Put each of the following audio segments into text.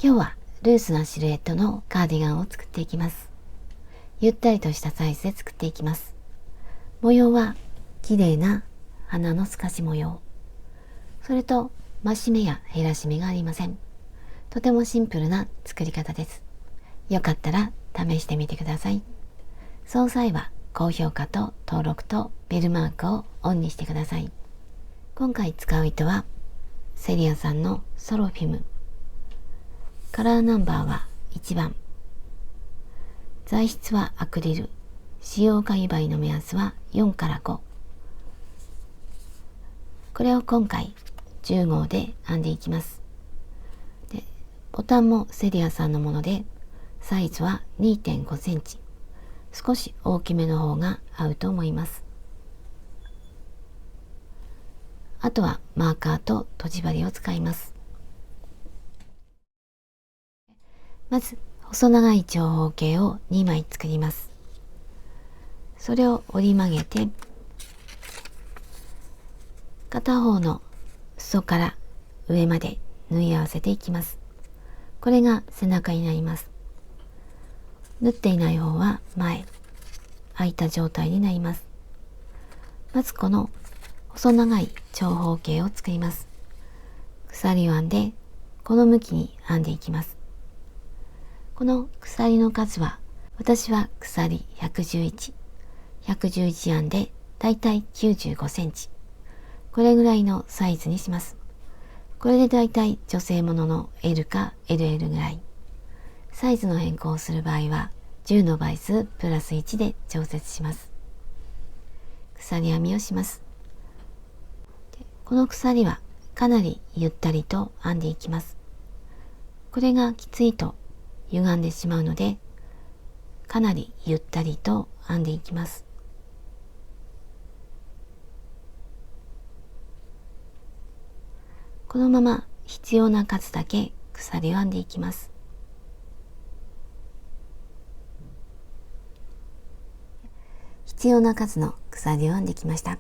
今日はルースなシルエットのカーディガンを作っていきます。ゆったりとしたサイズで作っていきます。模様は綺麗な花の透かし模様。それと増し目や減らし目がありません。とてもシンプルな作り方です。よかったら試してみてください。その際は高評価と登録とベルマークをオンにしてください。今回使う糸はセリアさんのソロフィム。カラーナンバーは1番。材質はアクリル。使用かぎ針の目安は4から5。これを今回10号で編んでいきます。で、ボタンもセリアさんのもので、サイズは 2.5 センチ。少し大きめの方が合うと思います。あとはマーカーととじ針を使います。まず細長い長方形を2枚作ります。それを折り曲げて、片方の裾から上まで縫い合わせていきます。これが背中になります。縫っていない方は前、開いた状態になります。まずこの細長い長方形を作ります。鎖を編んで、この向きに編んでいきます。この鎖の数は、私は鎖111、111編んでだいたい95センチ。これぐらいのサイズにします。これでだいたい女性ものの L か LL ぐらい。サイズの変更をする場合は10の倍数プラス1で調節します。鎖編みをします。この鎖はかなりゆったりと編んでいきます。これがきついと歪んでしまうので、かなりゆったりと編んでいきます。このまま必要な数だけ鎖を編んでいきます。必要な数の鎖を編んできました。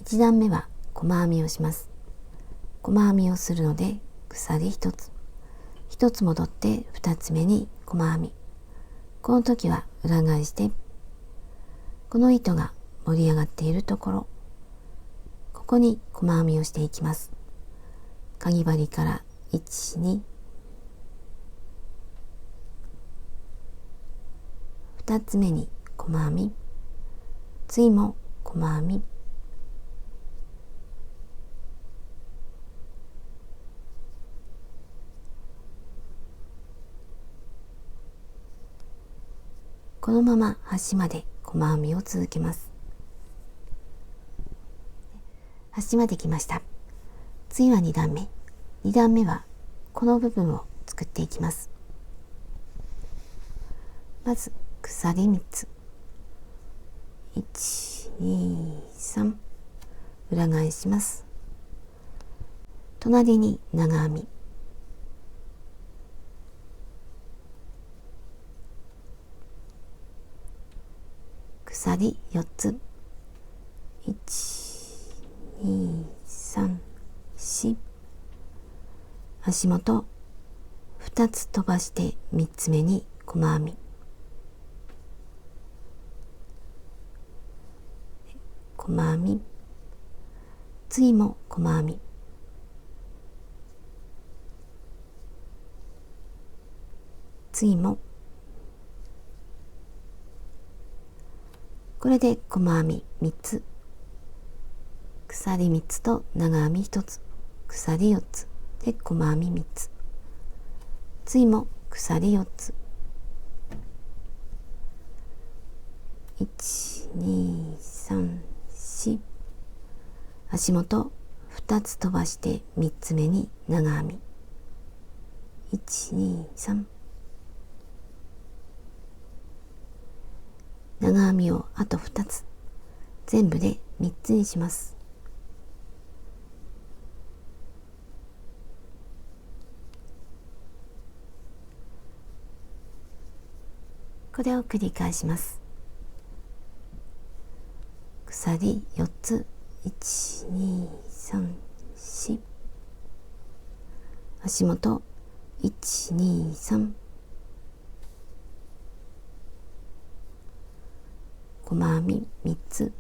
1段目は細編みをします。細編みをするので鎖1つ。1つ戻って2つ目に細編み。この時は裏返して、この糸が盛り上がっているところ、ここに細編みをしていきます。かぎ針から1、2、2つ目に細編み、次も細編み、このまま端まで細編みを続けます。端まで来ました。次は2段目。2段目はこの部分を作っていきます。まず鎖3つ。1、2、3。裏返します。隣に長編み。鎖4つ。1、2、3、4。足元2つ飛ばして3つ目に細編み。細編み。次も細編み。次も。これで細編み3つ。鎖3つと長編み1つ。鎖4つ。で細編み3つ。次も鎖4つ。1、2、3、4。足元2つ飛ばして3つ目に長編み。1、2、3。長編みをあと2つ。全部で3つにします。これを繰り返します。鎖4つ。1、2、3、4。足元1、123、細編み3つ、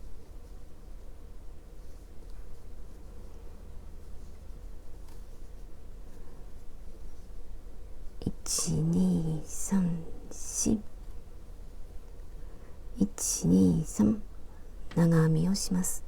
1234123、長編みをします。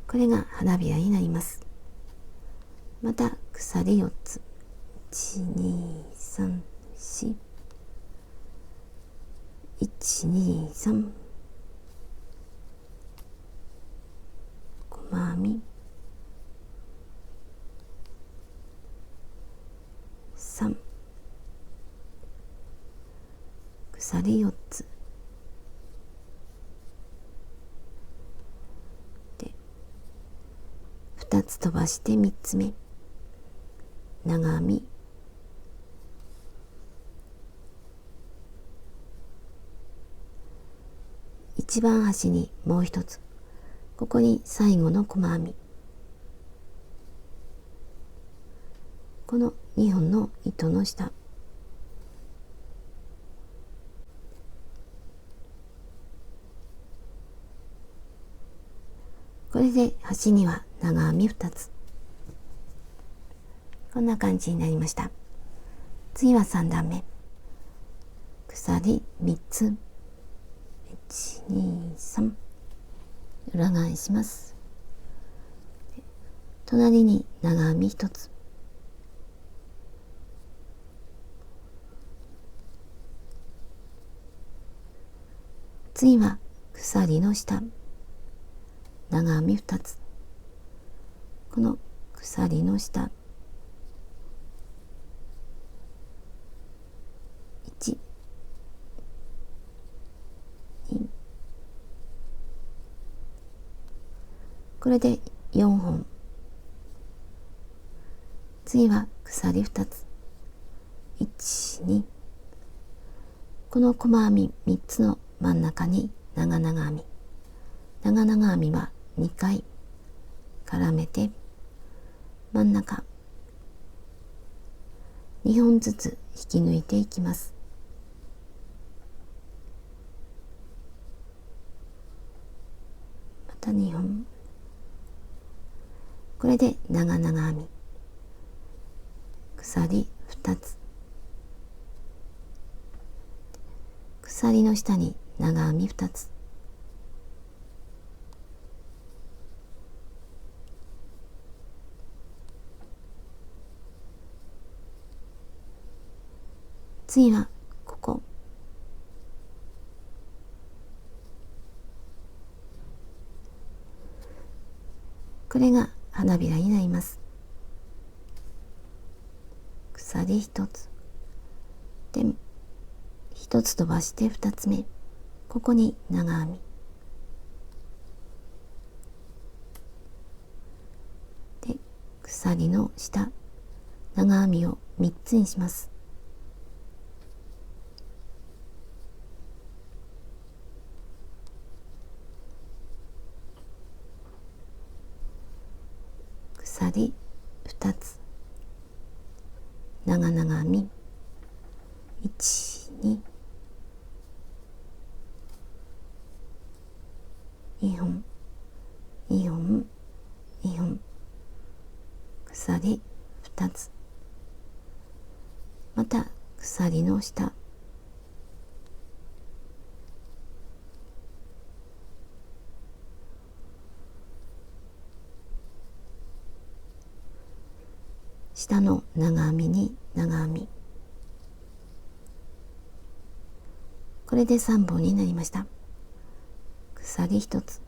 これが花びらになります。また鎖4つ、1234123、細編み3、鎖4つで、2つ飛ばして3つ目、長編み一番端にもう一つ、ここに最後の細編み、この2本の糸の下、これで端には長編み2つ、こんな感じになりました。次は3段目、鎖3つ、123、裏返します。隣に長編み1つ、次は鎖の下、長編み2つ、この鎖の下1、2、これで4本。次は鎖2つ、1、2、この細編み3つの真ん中に長々編み、長々編みは2回絡めて真ん中2本ずつ引き抜いていきます。また2本、これで長々編み、鎖2つ、鎖の下に長編み2つ、次はここ、これが花びらになります。鎖1つで、1つ飛ばして2つ目、ここに長編みで、鎖の下長編みを3つにします。鎖2つ、長々編み1、2、2本2本2本、鎖2つ、また鎖の下下の長編みに長編み、これで3本になりました。鎖1つ、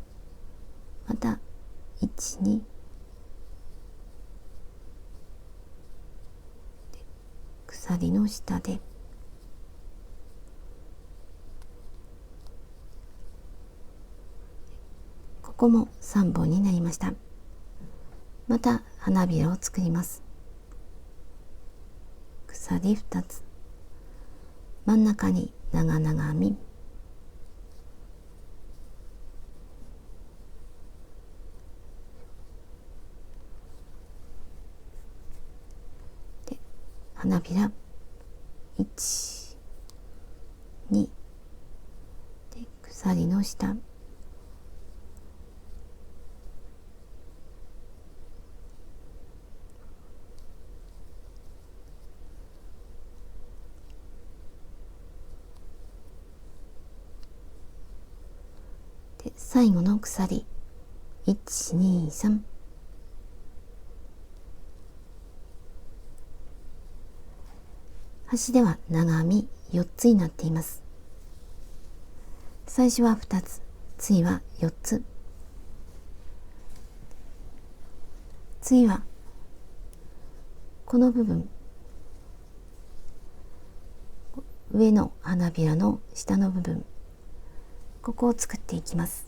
また1、2、鎖の下でここも3本になりました。また花びらを作ります。鎖2つ、真ん中に長々編み、で花びら1、2で鎖の下、で最後の鎖1、2、3、端では長編み4つになっています。最初は2つ、次は4つ、次はこの部分、上の花びらの下の部分、ここを作っていきます。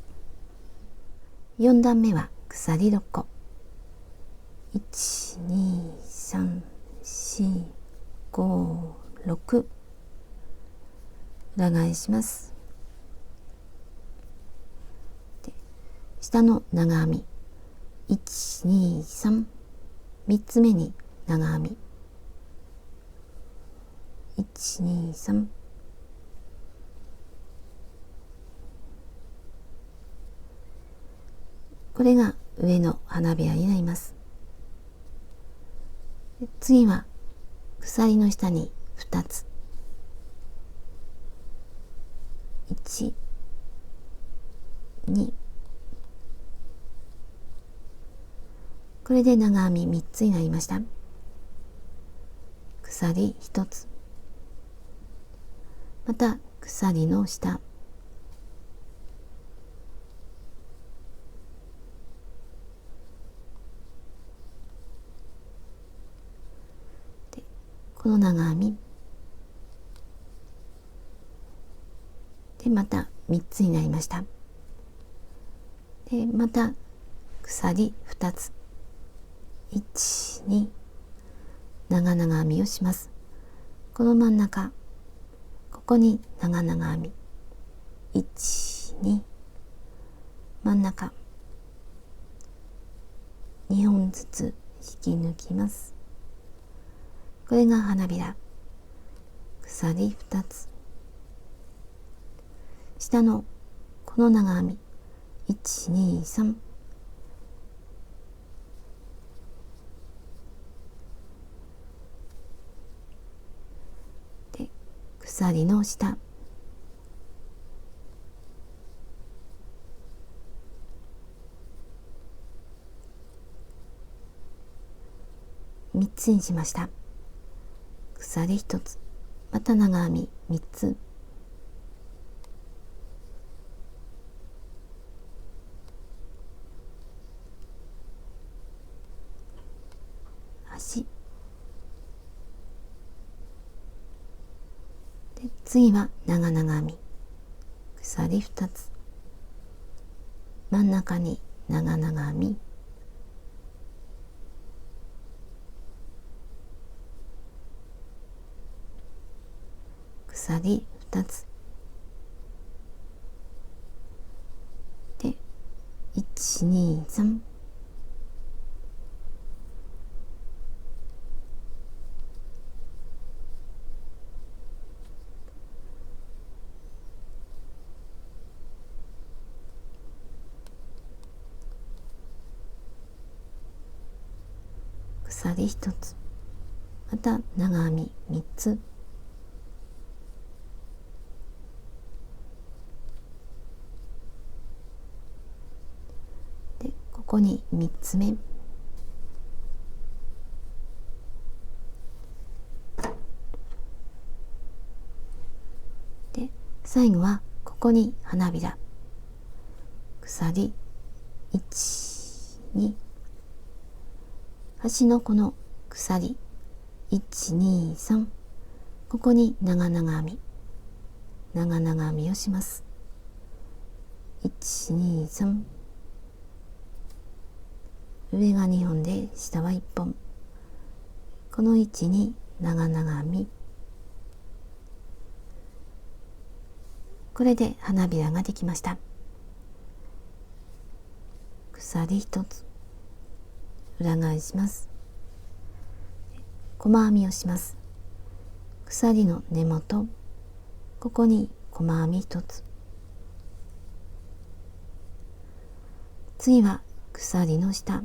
4段目は鎖6個、1、2、3、4、5、6、裏返します。で下の長編み1、2、3、3つ目に長編み1、2、3、これが上の花びらになります。次は鎖の下に2つ、1、2、これで長編み3つになりました。鎖1つ、また鎖の下、でこの長編みでまた3つになりました。でまた鎖2つ、1、2、長々編みをします。この真ん中、ここに長々編み1、2、真ん中2本ずつ引き抜きます。これが花びら、鎖2つ、下のこの長編み1、2、3、で鎖の下、3つにしました。鎖1つ、また長編み3つ、端で次は長々編み、鎖2つ、真ん中に長々編み、鎖2つで1、2、3、鎖1つ、また長編み3つ、でここに3つ目、で最後はここに花びら、鎖1、2、端のこの鎖1、2、3、ここに長々編み、長々編みをします。1、2、3、上が2本で下は1本、この位置に長々編み。これで花びらができました。鎖1つ裏返します。細編みをします。鎖の根元、ここに細編み1つ。次は鎖の下、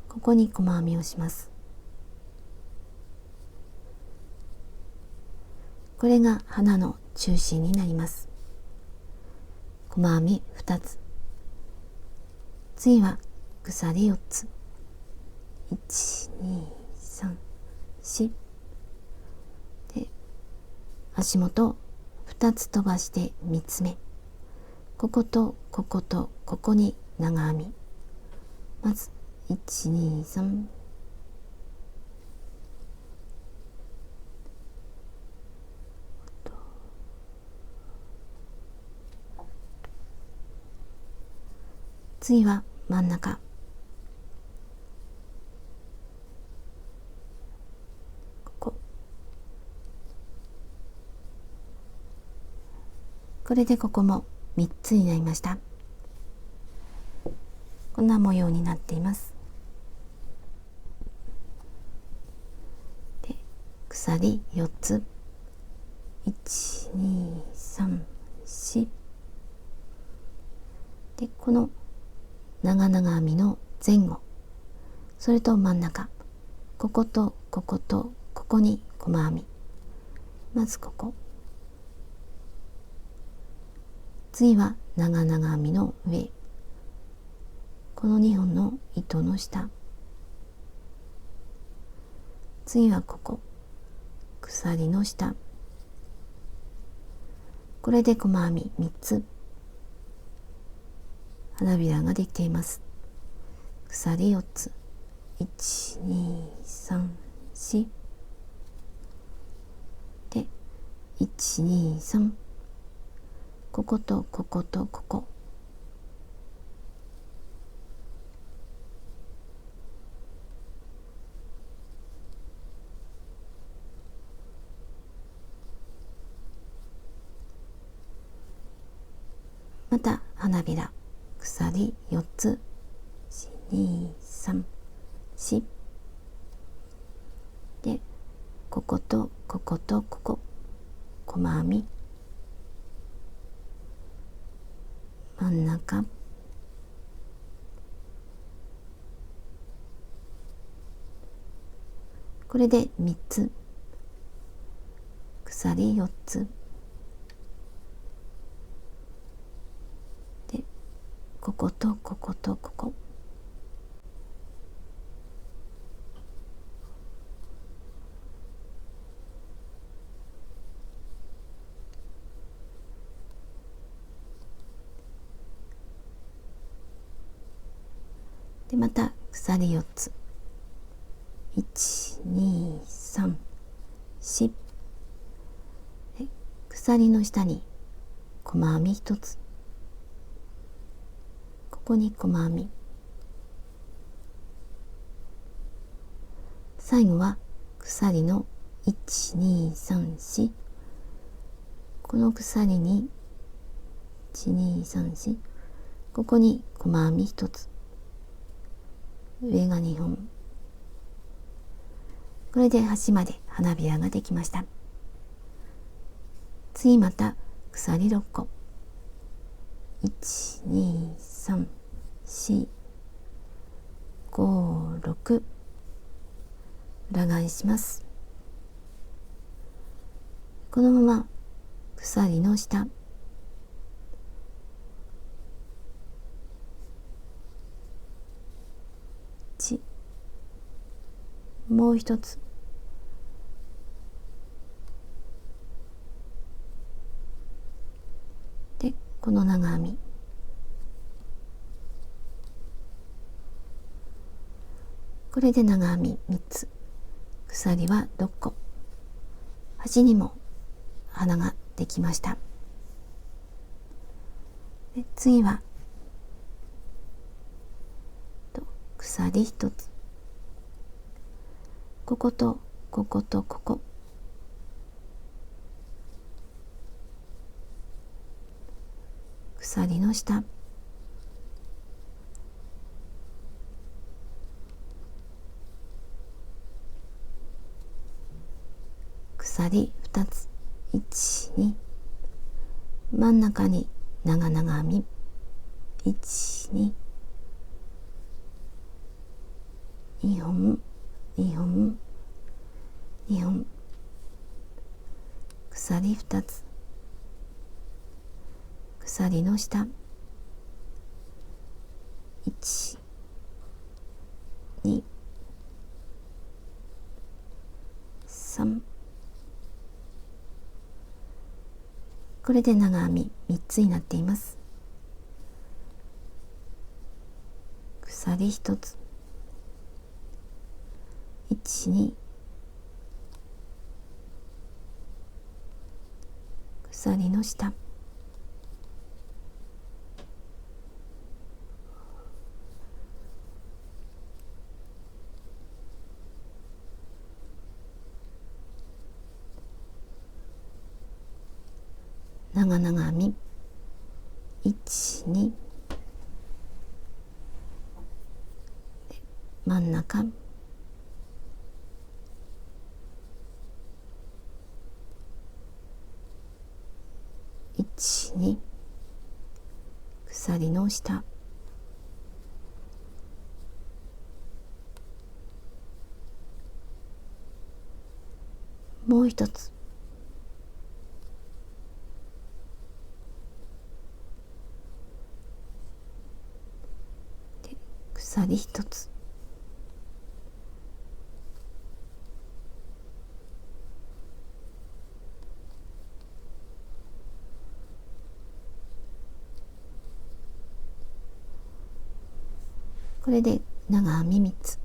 ここに細編みをします。これが花の中心になります。細編み2つ。次は鎖4つ。1、2、3、4。で、足元2つ飛ばして3つ目。こことこことここに長編み。まず1、2、3。次は真ん中。これでここも3つになりました。こんな模様になっています。で、鎖4つ。1、2、3、4。で、この長々編みの前後、それと真ん中、こことこことここに細編み。まずここ。次は長々編みの上、この2本の糸の下。次はここ、鎖の下。これで細編み3つ。花びらができています。鎖4つ。1、2、3、4。で、1、2、3。こことこことここ。また花びら、鎖4つ。1、2、3、4。で、こことこことここ。細編み。真ん中。これで3つ。鎖4つ。で、こことこことここ。で、また鎖4つ。1、2、3、4。で、鎖の下に細編み1つ。ここに細編み。最後は鎖の1、2、3、4。この鎖に1、2、3、4。ここに細編み1つ。上が2本。これで端まで花びらができました。次また鎖6個。1、2、3、4、5、6。裏返します。このまま鎖の下。もう一つ。で、この長編み。これで長編み3つ。鎖は6個。端にも花ができました。で、次は鎖1つ。こことこことここ、鎖の下、鎖2つ、1、2、真ん中に長々編み、1、2、2本、2本、2本、鎖2つ、鎖の下、1、2、3、これで長編み3つになっています。鎖1つ、1、2、鎖の下、長々編み、1、2、真ん中、1、2、鎖の下、もう一つ、で鎖一つ、これで長編み3つ、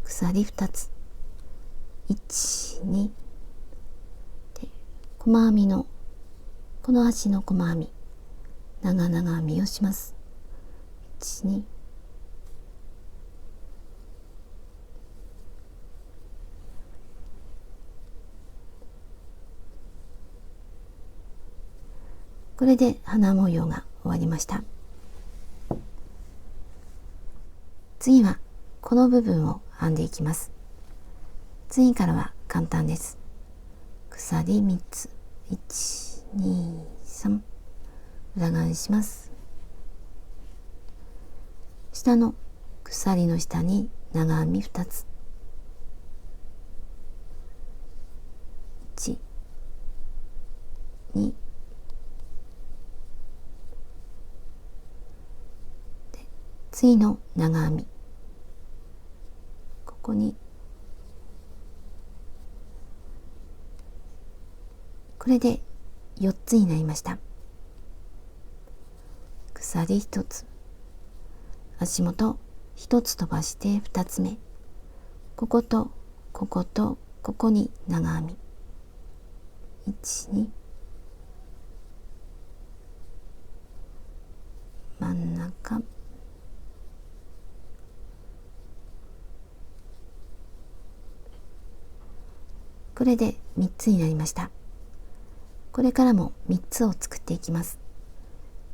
鎖2つ、1、2で細編みのこの足の細編み、長々編みをします。1、2、これで花模様が終わりました。次はこの部分を編んでいきます。次からは簡単です。鎖3つ、1、2、3、裏側にします。下の鎖の下に長編み2つ、1、2、で次の長編み、ここにこれで4つになりました。鎖1つ、足元1つ飛ばして2つ目、こことこことここに長編み、1、2、真ん中、これで3つになりました。これからも3つを作っていきます。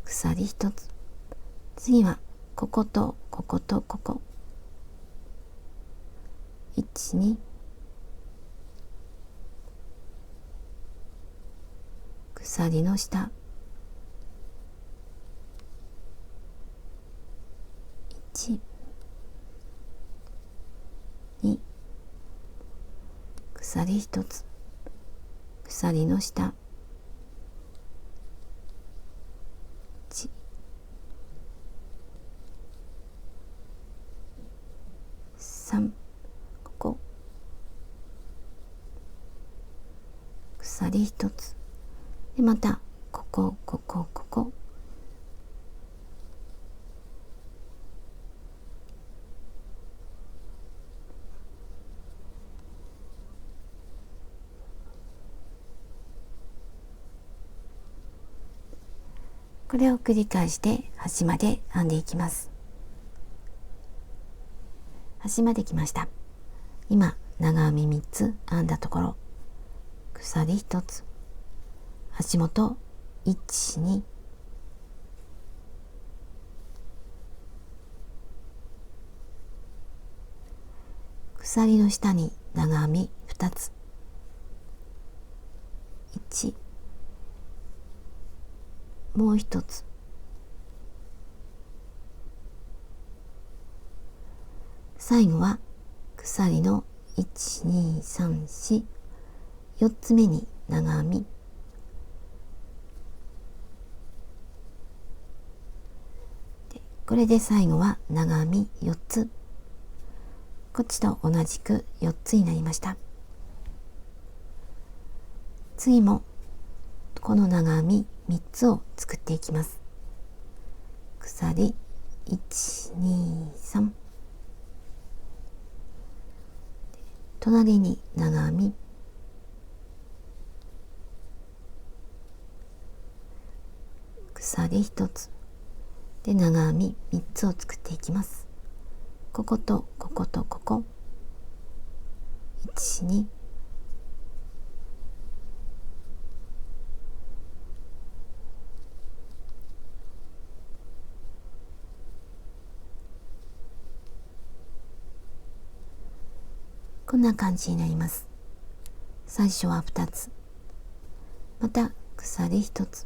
鎖1つ、次はこことこことここ、1、2、鎖の下、1、2、鎖1つ、鎖の下、1、3、ここ、鎖1つで、またここここここ、これを繰り返して端まで編んでいきます。端まで来ました。今長編み3つ編んだところ、鎖1つ、足元1、2、鎖の下に長編み2つ、1、もう1つ、最後は鎖の1、2、3、4、4つ目に長編み、これで最後は長編み4つ、こっちと同じく4つになりました。次もこの長編み3つを作っていきます。鎖1、2、3、隣に長編み、鎖1つで長編み3つを作っていきます。こことこことここ、1、2、こんな感じになります。最初は2つ、また鎖1つ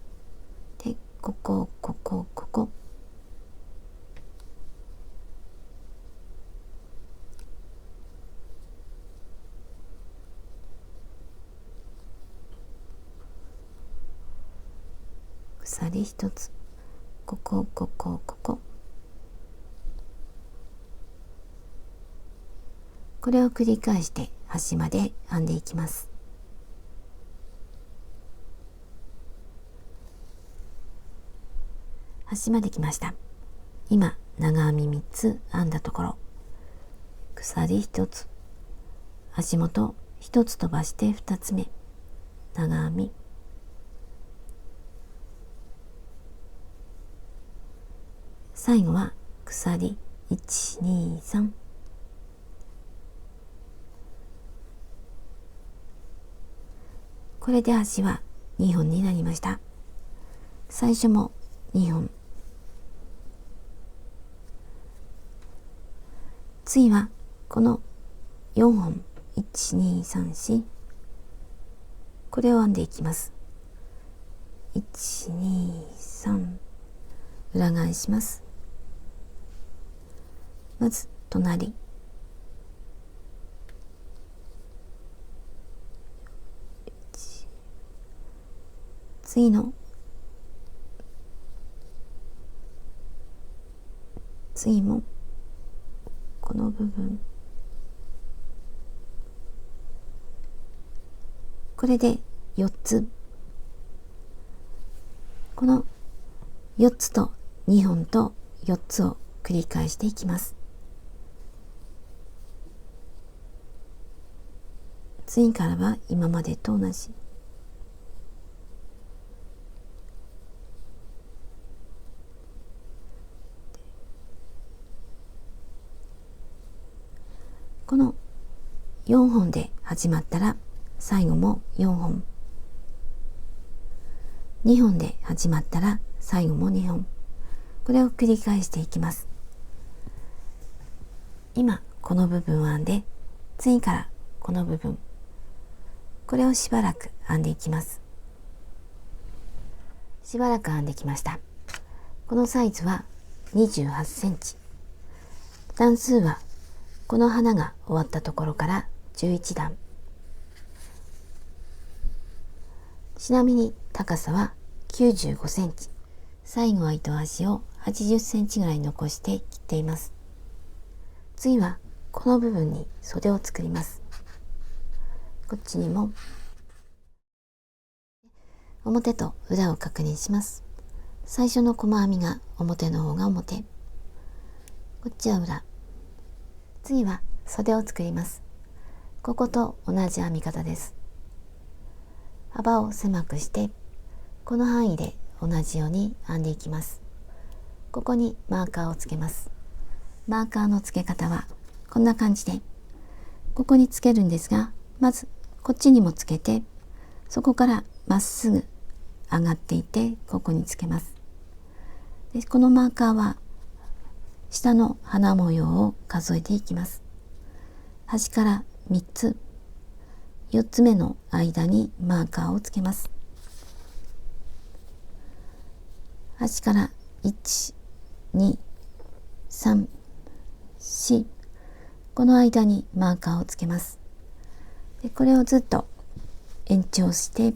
で、ここここここ、鎖1つ、ここここここ、これを繰り返して端まで編んでいきます。端まで来ました。今長編み3つ編んだところ、鎖1つ、足元1つ飛ばして2つ目長編み、最後は鎖1、2、3、これで端は2本になりました。最初も2本、次はこの4本、1、2、3、4、これを編んでいきます。1、2、3、裏返します。まず隣、次の次もこの部分、これで4つ、この4つと2本と4つを繰り返していきます。次からは今までと同じ。この4本で始まったら最後も4本、2本で始まったら最後も2本、これを繰り返していきます。今この部分を編んで、次からこの部分、これをしばらく編んでいきます。しばらく編んできました。このサイズは28センチ、段数はこの花が終わったところから11段、ちなみに高さは95センチ、最後は糸端を80センチぐらい残して切っています。次はこの部分に袖を作ります。こっちにも表と裏を確認します。最初の細編みが表の方が表、こっちは裏。次は袖を作ります。ここと同じ編み方です。幅を狭くしてこの範囲で同じように編んでいきます。ここにマーカーをつけます。マーカーの付け方はこんな感じで、ここにつけるんですが、まずこっちにもつけて、そこからまっすぐ上がっていってここにつけます。でこのマーカーは下の花模様を数えていきます。端から3つ、4つ目の間にマーカーをつけます。端から1、2、3、4、この間にマーカーをつけます。でこれをずっと延長して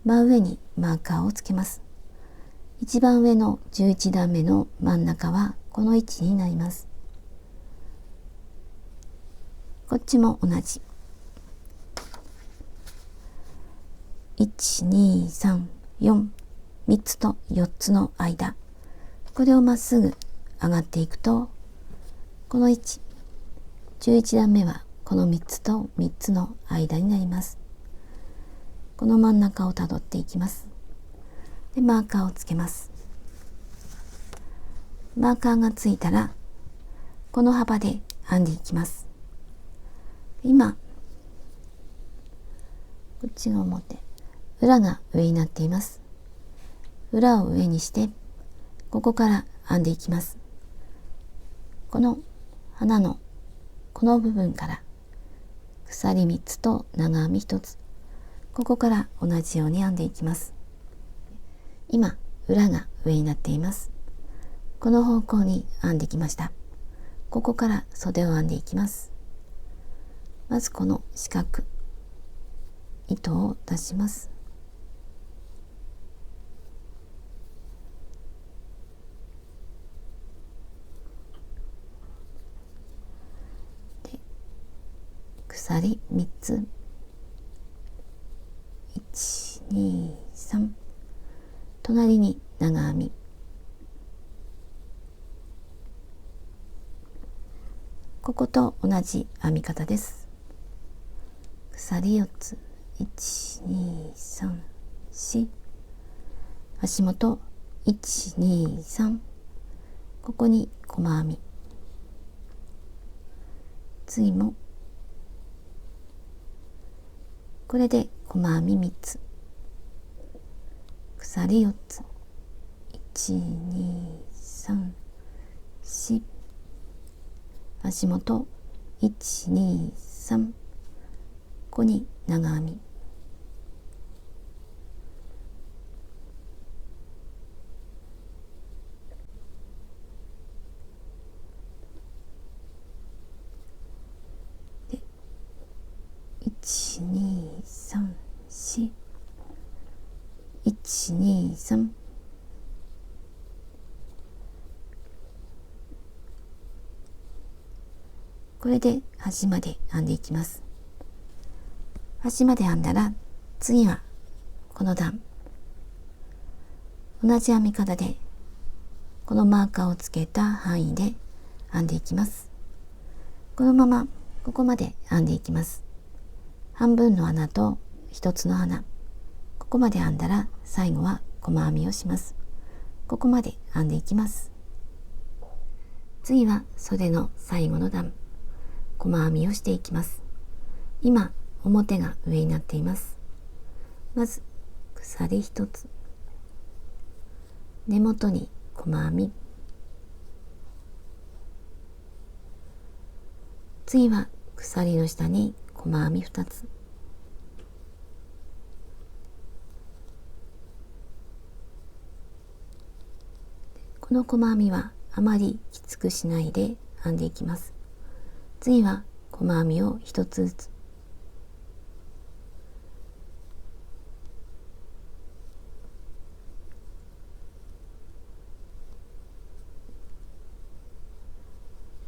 真上にマーカーをつけます。一番上の11段目の真ん中はこの位置になります。こっちも同じ。1、2、3、4、3つと4つの間。これをまっすぐ上がっていくと、この位置、11段目はこの3つと3つの間になります。この真ん中をたどっていきます。で、マーカーをつけます。マーカーがついたら、この幅で編んでいきます。今、こっちが表、裏が上になっています。裏を上にして、ここから編んでいきます。この花のこの部分から鎖3つと長編み1つ、ここから同じように編んでいきます。今裏が上になっています。この方向に編んできました。ここから袖を編んでいきます。まずこの四角糸を出します。で鎖3つ、1、2、3、隣に長編み、ここと同じ編み方です。鎖4つ、1、2、3、4、足元1、2、3、ここに細編み、次もこれで細編み3つ、鎖4つ、1、2、3、4、足元1、2、3、ここに長編み、で1、2、3、4、1、2、3、これで端まで編んでいきます。端まで編んだら、次はこの段、同じ編み方でこのマーカーをつけた範囲で編んでいきます。このままここまで編んでいきます。半分の穴と一つの穴、ここまで編んだら最後は細編みをします。ここまで編んでいきます。次は袖の最後の段、細編みをしていきます。今表が上になっています。まず鎖1つ、根元に細編み、次は鎖の下に細編み2つ、この細編みはあまりきつくしないで編んでいきます。次は細編みを1つずつ、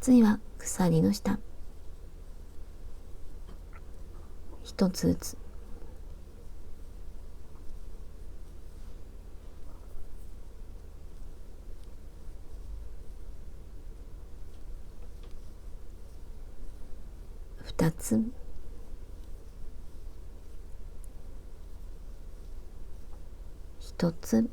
次は鎖の下1つずつ、2つ、1つ、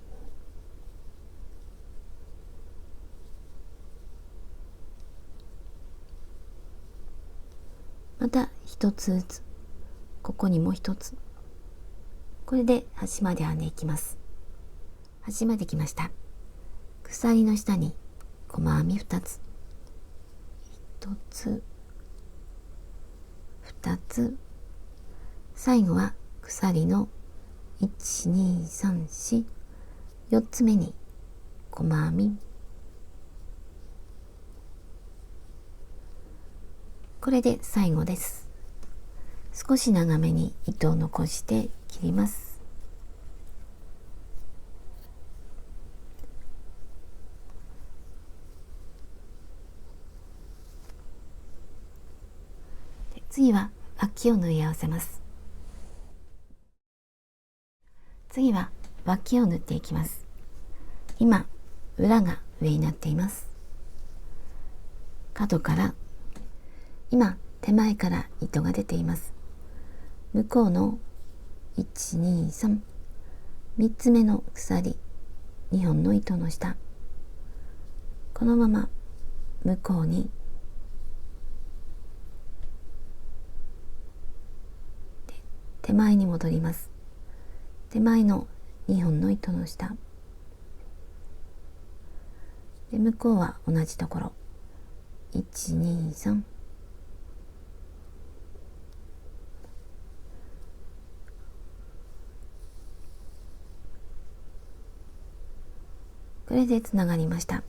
また一つずつ、ここにも一つ。これで端まで編んでいきます。端まで来ました。鎖の下に細編み2つ、1つ2つ、最後は鎖の1、2、3、4、4つ目に細編み。これで最後です。少し長めに糸を残して切ります。次は脇を縫い合わせます。次は脇を縫っていきます。今、裏が上になっています。角から、今、手前から糸が出ています。向こうの1、2、3、3つ目の鎖、2本の糸の下、このまま向こうに手前に戻ります。手前の2本の糸の下で、向こうは同じところ1、2、3、これでつながりました。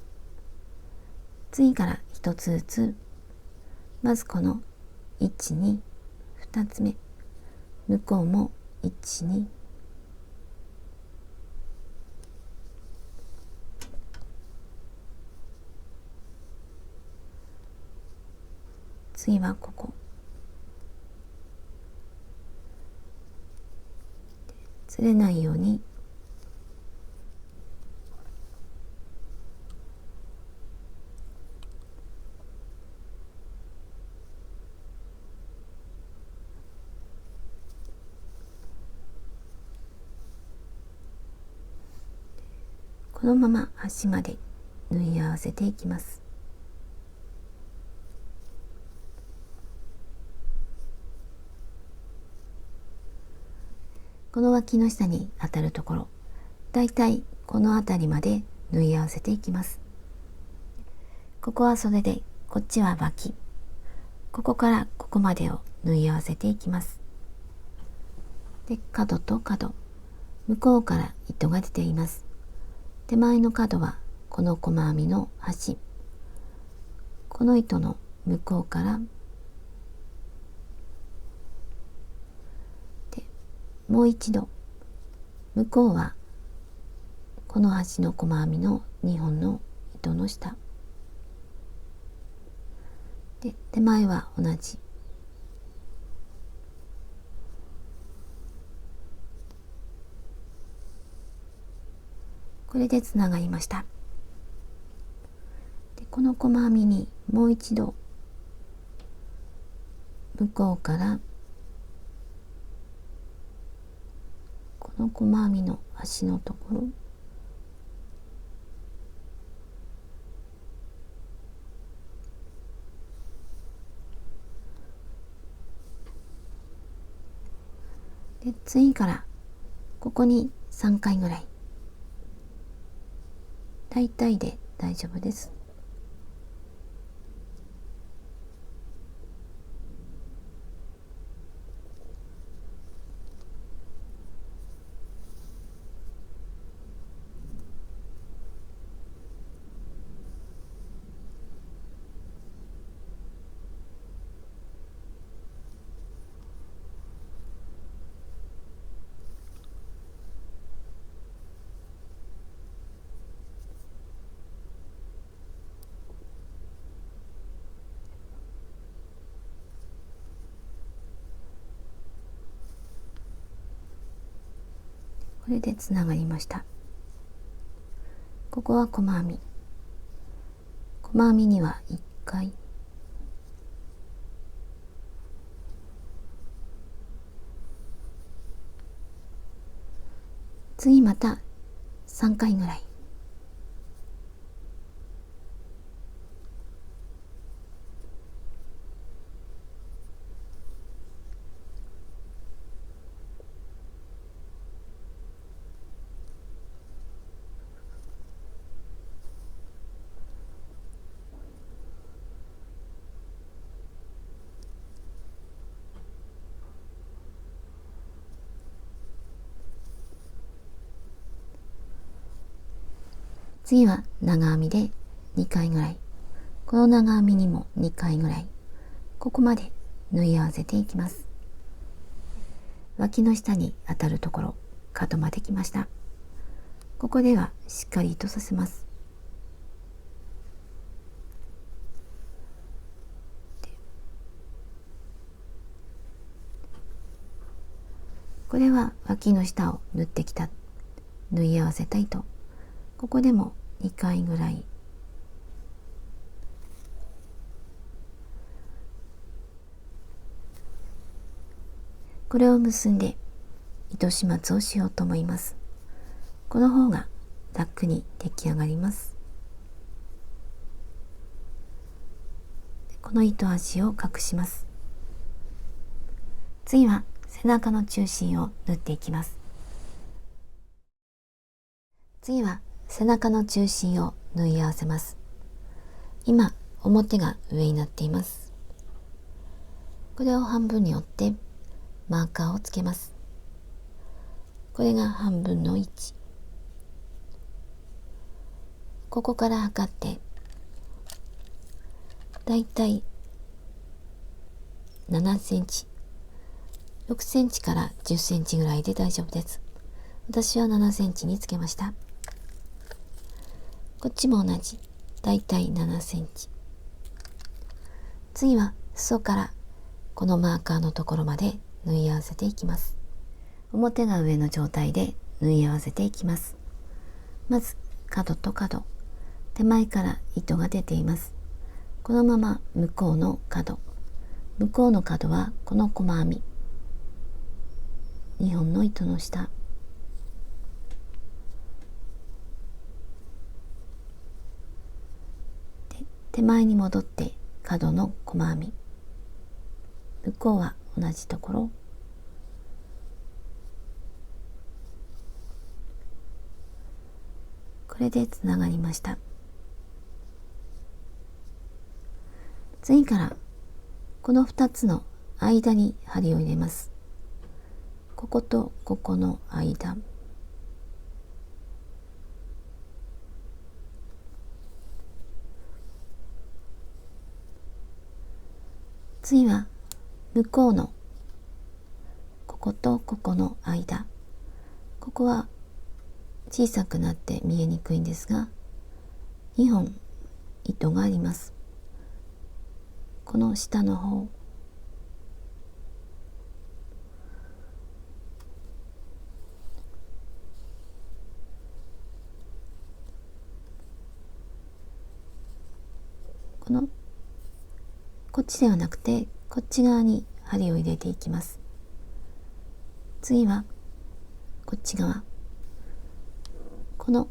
次から一つずつ、まずこの1、2、2つ目、向こうも1、2、次はここ、ずれないようにこのまま端まで縫い合わせていきます。この脇の下に当たるところ、だいたいこの辺りまで縫い合わせていきます。ここは袖で、こっちは脇。ここからここまでを縫い合わせていきます。で、角と角、向こうから糸が出ています。手前の角はこの細編みの端、この糸の向こうからで、もう一度向こうはこの端の細編みの2本の糸の下で、手前は同じ。これでつながりました。で、この細編みにもう一度向こうからこの細編みの端のところ、で、次からここに3回ぐらい、大体で大丈夫です。これでつながりました。ここは細編み。細編みには1回。次また3回ぐらい。次は長編みで2回ぐらい、この長編みにも2回ぐらい、ここまで縫い合わせていきます。脇の下に当たるところ、角まで来ました。ここではしっかりとさせます。これは脇の下を縫ってきた、縫い合わせた糸、ここでも2回ぐらい、これを結んで糸始末をしようと思います。この方が楽に出来上がります。この糸端を隠します。次は背中の中心を縫っていきます。次は背中の中心を縫い合わせます。今表が上になっています。これを半分に折ってマーカーをつけます。これが半分の位置。ここから測ってだいたい7センチ、6センチから10センチぐらいで大丈夫です。私は7センチにつけました。こっちも同じ、だいたい7センチ。次は裾からこのマーカーのところまで縫い合わせていきます。表が上の状態で縫い合わせていきます。まず角と角、手前から糸が出ています。このまま向こうの角はこの細編み、2本の糸の下、で手前に戻って角の細編み、向こうは同じところ、これでつながりました。次からこの2つの間に針を入れます。こことここの間、次は向こうのこことここの間、ここは小さくなって見えにくいんですが、2本糸があります。この下の方、こっちではなくてこっち側に針を入れていきます。次はこっち側、こ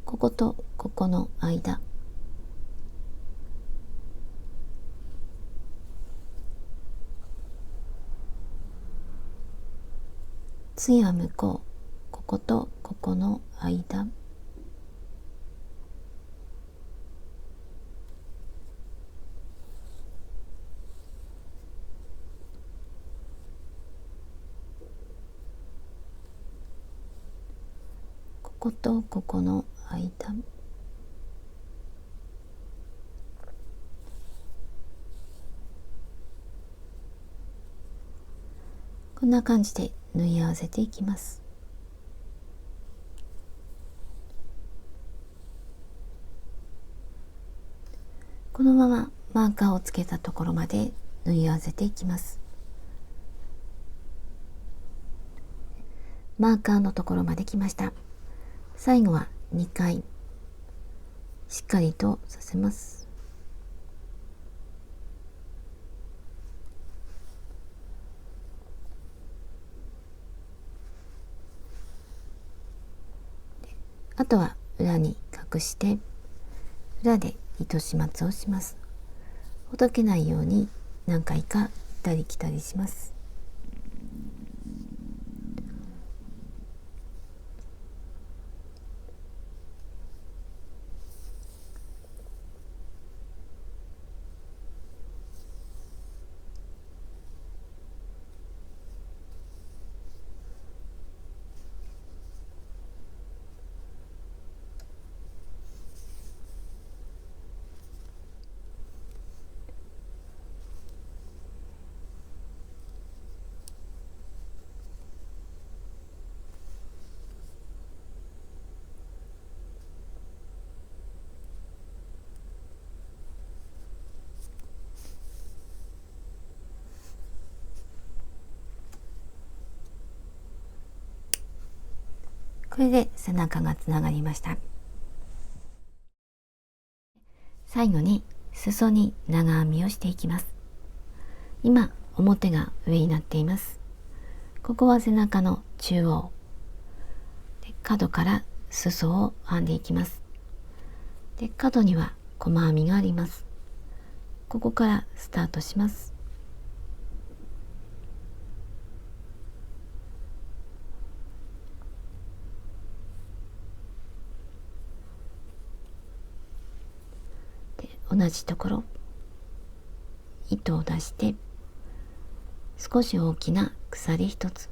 ことここの間、次は向こう、こことここの間、こことここの間、こんな感じで縫い合わせていきます。このままマーカーをつけたところまで縫い合わせていきます。マーカーのところまで来ました。最後は2回しっかりとさせます。あとは裏に隠して裏で糸始末をします。ほどけないように何回か行ったり来たりします。これで背中がつながりました。最後に裾に長編みをしていきます。今表が上になっています。ここは背中の中央で、角から裾を編んでいきます。で、角には細編みがあります。ここからスタートします。で、同じところ糸を出して少し大きな鎖一つ、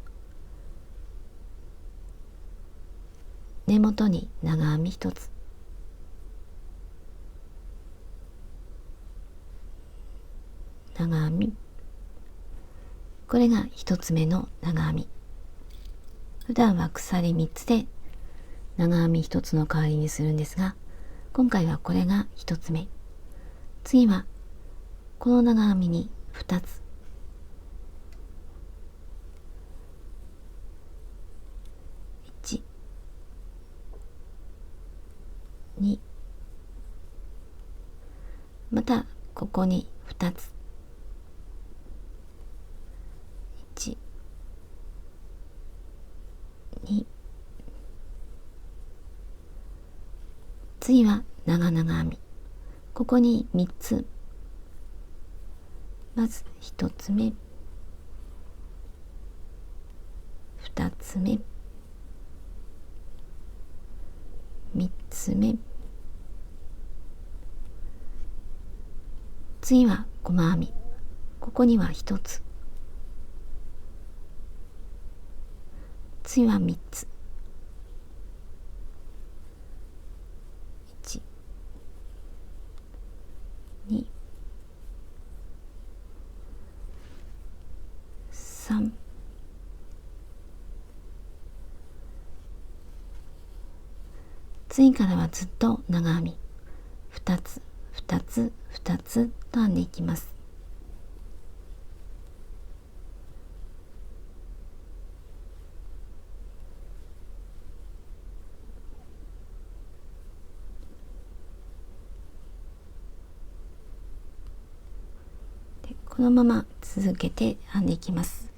根元に長編み一つ、長編み、これが一つ目の長編み。普段は鎖3つで長編み1つの代わりにするんですが、今回はこれが1つ目。次はこの長編みに2つ、1、2、またここに2つ、1、2、次は長々編み、ここに3つ、まず1つ目、2つ目、3つ目、次は細編み、ここには1つ、次は3つ、1、2、3、次からはずっと長編み、2つ2つ2つと編んでいきます。で、このまま続けて編んでいきます。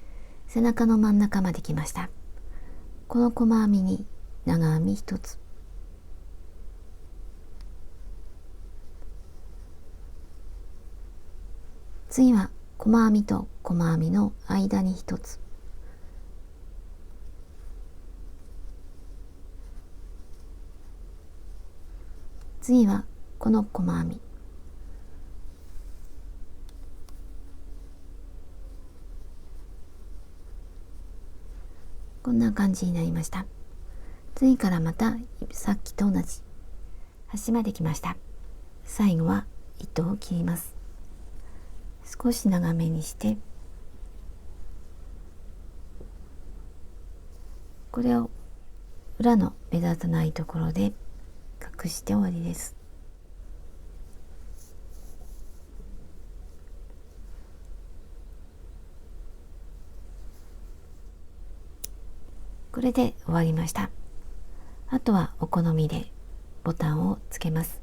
背中の真ん中まで来ました。この細編みに長編み1つ、次は細編みと細編みの間に1つ、次はこの細編み、こんな感じになりました。次からまたさっきと同じ端まで来ました。最後は糸を切ります。少し長めにして、これを裏の目立たないところで隠して終わりです。これで終わりました。あとはお好みでボタンをつけます。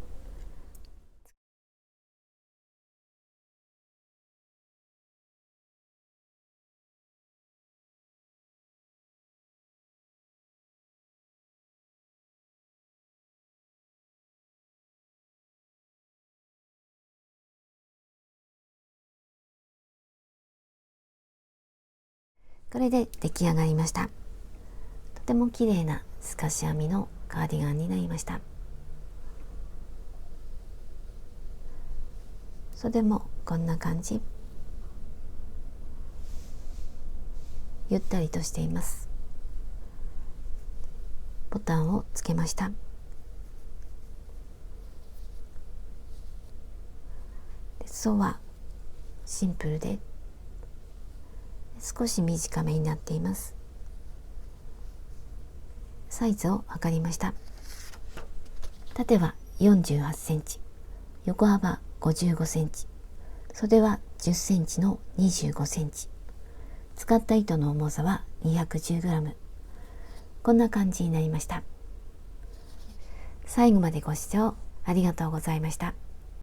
これで出来上がりました。とても綺麗な透かし編みのカーディガンになりました。袖もこんな感じ。ゆったりとしています。ボタンをつけました。裾はシンプルで少し短めになっています。サイズを測りました。縦は48センチ、横幅55センチ、袖は10センチの25センチ。使った糸の重さは210グラム。こんな感じになりました。最後までご視聴ありがとうございました。